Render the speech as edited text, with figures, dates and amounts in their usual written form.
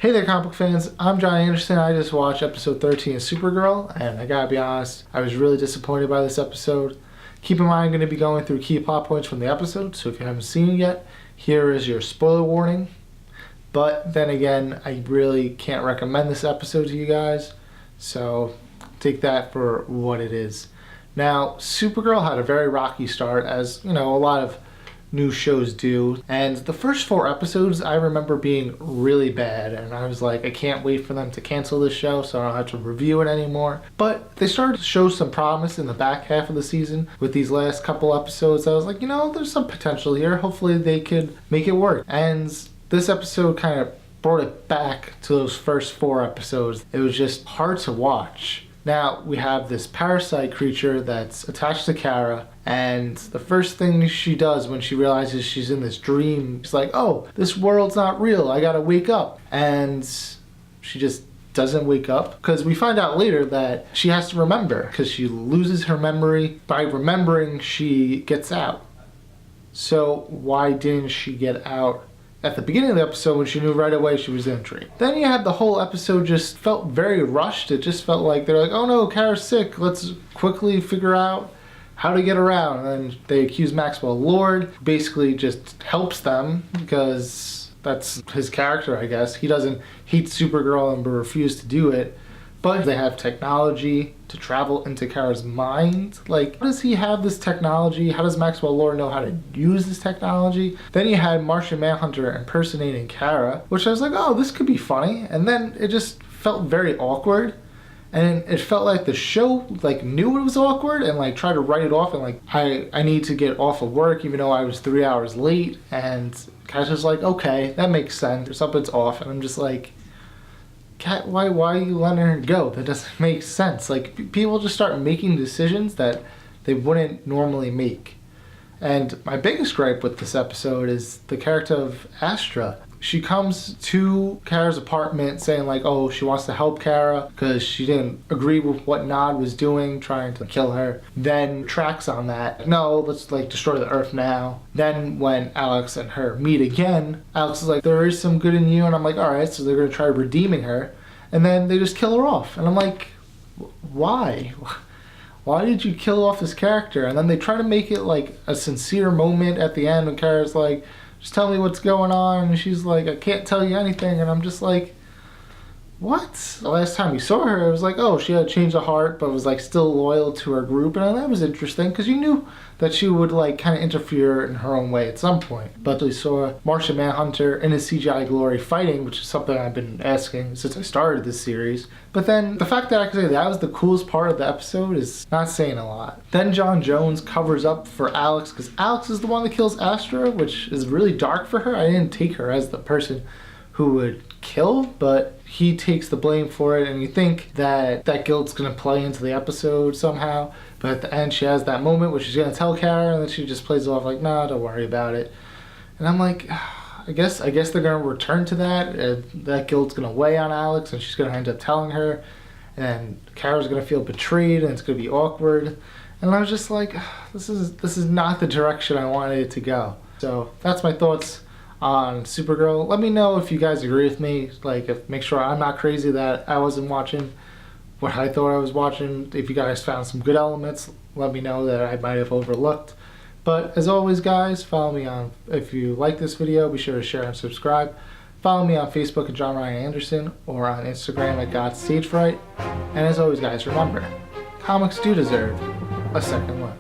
Hey there, comic book fans. I'm John Anderson. I just watched episode 13 of Supergirl, and I gotta be honest, I was really disappointed by this episode. Keep in mind, I'm going to be going through key plot points from the episode, so if you haven't seen it yet, here is your spoiler warning. But then again, I really can't recommend this episode to you guys, so take that for what it is. Now, Supergirl had a very rocky start, as you know, a lot of new shows do, and the first 4 episodes I remember being really bad, and I was like, I can't wait for them to cancel this show so I don't have to review it anymore. But they started to show some promise in the back half of the season with these last couple episodes. I was like, you know, there's some potential here. Hopefully they could make it work. And this episode kind of brought it back to those first 4 episodes. It was just hard to watch. Now, we have this parasite creature that's attached to Kara, and the first thing she does when she realizes she's in this dream, she's like, oh, this world's not real, I gotta wake up. And she just doesn't wake up, because we find out later that she has to remember, because she loses her memory. By remembering, she gets out. So why didn't she get out at the beginning of the episode when she knew right away she was in a dream? Then you had the whole episode just felt very rushed. It just felt like they're like, oh no, Kara's sick, let's quickly figure out how to get around. And then they accuse Maxwell Lord, basically just helps them because that's his character, I guess. He doesn't hate Supergirl and refuse to do it, but they have technology to travel into Kara's mind. Like, how does he have this technology? How does Maxwell Lord know how to use this technology? Then you had Martian Manhunter impersonating Kara, which I was like, oh, this could be funny. And then it just felt very awkward. And it felt like the show like knew it was awkward and like tried to write it off, and like, I need to get off of work even though I was 3 hours late. And Kara's just like, okay, that makes sense, or something's off. And I'm just like, Kat, why are you letting her go? That doesn't make sense. Like, people just start making decisions that they wouldn't normally make. And my biggest gripe with this episode is the character of Astra. She comes to Kara's apartment saying like, oh, she wants to help Kara because she didn't agree with what Nod was doing, trying to kill her. Then tracks on that. No, let's like destroy the Earth now. Then when Alex and her meet again, Alex is like, there is some good in you. And I'm like, all right, so they're going to try redeeming her. And then they just kill her off. And I'm like, why? Why did you kill off this character? And then they try to make it like a sincere moment at the end when Kara's like, just tell me what's going on. And she's like, I can't tell you anything. And I'm just like, what? The last time we saw her, it was like, oh, she had a change of heart, but was like still loyal to her group. And that was interesting because you knew that she would like kind of interfere in her own way at some point. But we saw Martian Manhunter in his CGI glory fighting, which is something I've been asking since I started this series. But then the fact that I could say that was the coolest part of the episode is not saying a lot. Then John Jones covers up for Alex because Alex is the one that kills Astra, which is really dark for her. I didn't take her as the person who would kill, but he takes the blame for it, and you think that that guilt's gonna play into the episode somehow, but at the end she has that moment where she's gonna tell Kara, and then she just plays it off like, nah, don't worry about it. And I'm like, I guess they're gonna return to that. That guilt's gonna weigh on Alex, and she's gonna end up telling her, and Kara's gonna feel betrayed, and it's gonna be awkward. And I was just like, this is not the direction I wanted it to go. So that's my thoughts on Supergirl. Let me know if you guys agree with me. Like, make sure I'm not crazy that I wasn't watching what I thought I was watching. If you guys found some good elements, let me know that I might have overlooked. But as always, guys, follow me on, if you like this video, be sure to share and subscribe. Follow me on Facebook at John Ryan Anderson, or on Instagram at God's Stage Fright. And as always, guys, remember, comics do deserve a second look.